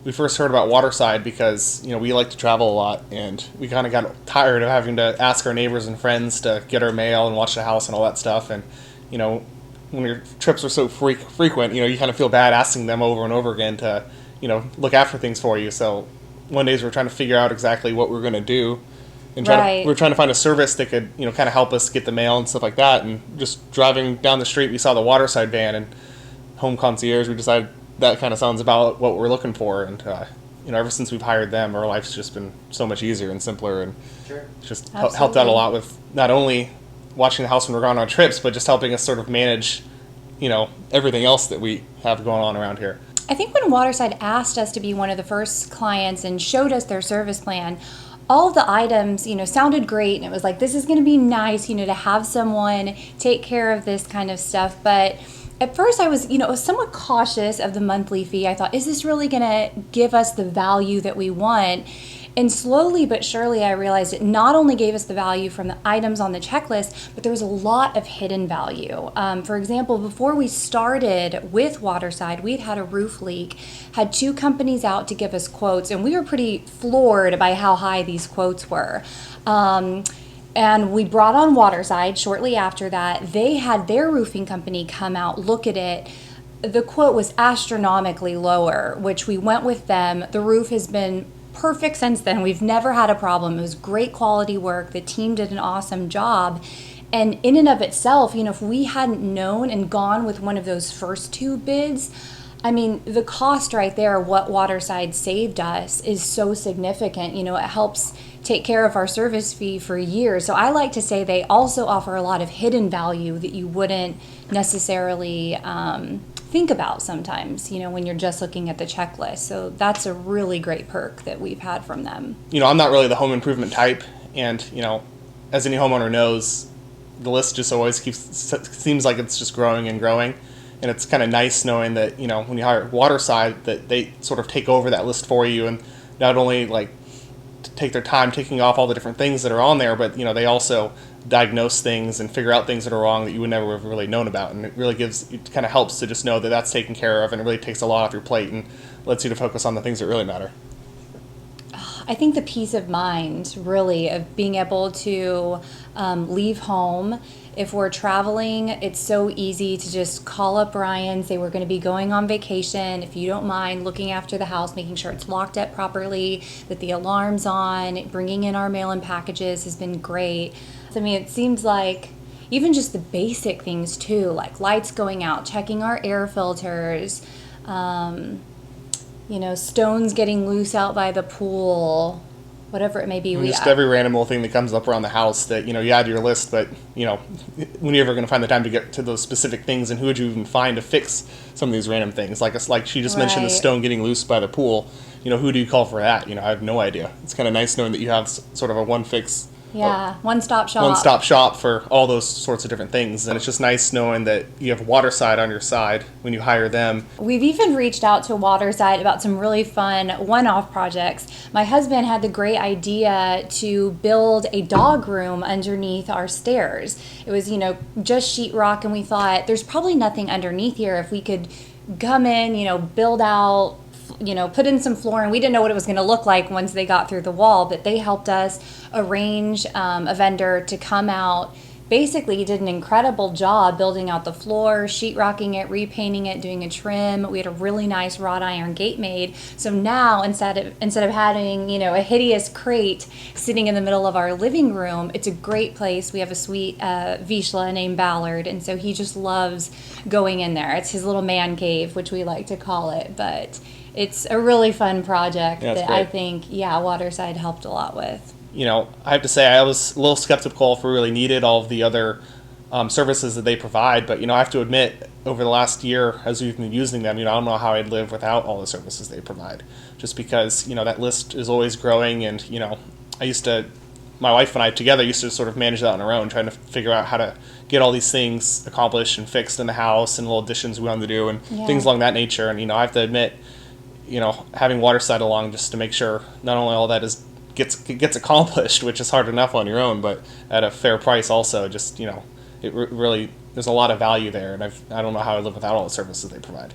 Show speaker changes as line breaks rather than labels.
we first heard about Waterside because, we like to travel a lot, and we kind of got tired of having to ask our neighbors and friends to get our mail and watch the house and all that stuff. And, you know, when your trips are so frequent, you kind of feel bad asking them over and over again to, look after things for you. So one day we're trying to figure out exactly what we're going to do. And we're trying to find a service that could, kind of help us get the mail and stuff like that. And just driving down the street, we saw the Waterside van and Home Concierge. We decided that kind of sounds about what we're looking for. And, ever since we've hired them, our life's just been so much easier and simpler. And it's just helped out a lot with not only watching the house when we're going on trips, but just helping us sort of manage, everything else that we have going on around here.
I think when Waterside asked us to be one of the first clients and showed us their service plan, all of the items, sounded great, and it was like, this is going to be nice, to have someone take care of this kind of stuff. But at first I was, somewhat cautious of the monthly fee. I thought, is this really going to give us the value that we want? And slowly but surely I realized it not only gave us the value from the items on the checklist, but there was a lot of hidden value. For example, before we started with Waterside, we'd had a roof leak, had 2 companies out to give us quotes, and we were pretty floored by how high these quotes were. And we brought on Waterside shortly after that. They had their roofing company come out, look at it. The quote was astronomically lower, which we went with them. The roof has been perfect since then. We've never had a problem. It was great quality work. The team did an awesome job. And in and of itself, if we hadn't known and gone with one of those first 2 bids, I mean, the cost right there, what Waterside saved us, is so significant. It helps take care of our service fee for years. So I like to say they also offer a lot of hidden value that you wouldn't necessarily think about sometimes, when you're just looking at the checklist. So that's a really great perk that we've had from them.
I'm not really the home improvement type, and, as any homeowner knows, the list just always seems like it's just growing and growing. And it's kind of nice knowing that, when you hire Waterside, that they sort of take over that list for you, and not only take their time taking off all the different things that are on there, but, they also diagnose things and figure out things that are wrong that you would never have really known about. And it kind of helps to just know that that's taken care of, and it really takes a lot off your plate and lets you to focus on the things that really matter.
I think the peace of mind, really, of being able to leave home. If we're traveling, it's so easy to just call up Brian, say we're going to be going on vacation. If you don't mind looking after the house, making sure it's locked up properly, that the alarm's on, bringing in our mail and packages has been great. I mean, it seems like even just the basic things too, like lights going out, checking our air filters, stones getting loose out by the pool, whatever it may be.
Just every random little thing that comes up around the house that, you add to your list, but, when you're ever going to find the time to get to those specific things, and who would you even find to fix some of these random things? Like she just mentioned the stone getting loose by the pool. Who do you call for that? I have no idea. It's kind of nice knowing that you have sort of a
one-stop shop.
One-stop shop for all those sorts of different things. And it's just nice knowing that you have Waterside on your side when you hire them.
We've even reached out to Waterside about some really fun one-off projects. My husband had the great idea to build a dog room underneath our stairs. It was, just sheetrock, and we thought there's probably nothing underneath here. If we could come in, build out, put in some flooring. We didn't know what it was going to look like once they got through the wall, but they helped us arrange a vendor to come out. Basically, he did an incredible job building out the floor, sheetrocking it, repainting it, doing a trim. We had a really nice wrought iron gate made. So now, instead of having, a hideous crate sitting in the middle of our living room, it's a great place. We have a sweet Vizsla named Ballard, and so he just loves going in there. It's his little man cave, which we like to call it, but it's a really fun project that I think, Waterside helped a lot with.
I have to say I was a little skeptical if we really needed all of the other services that they provide, but, I have to admit, over the last year, as we've been using them, I don't know how I'd live without all the services they provide, just because, that list is always growing, and, my wife and I together used to sort of manage that on our own, trying to figure out how to get all these things accomplished and fixed in the house, and little additions we wanted to do, and things along that nature, and, I have to admit, having Waterside along just to make sure not only all that gets accomplished, which is hard enough on your own, but at a fair price also, just, it really, there's a lot of value there, and I don't know how I live without all the services they provide.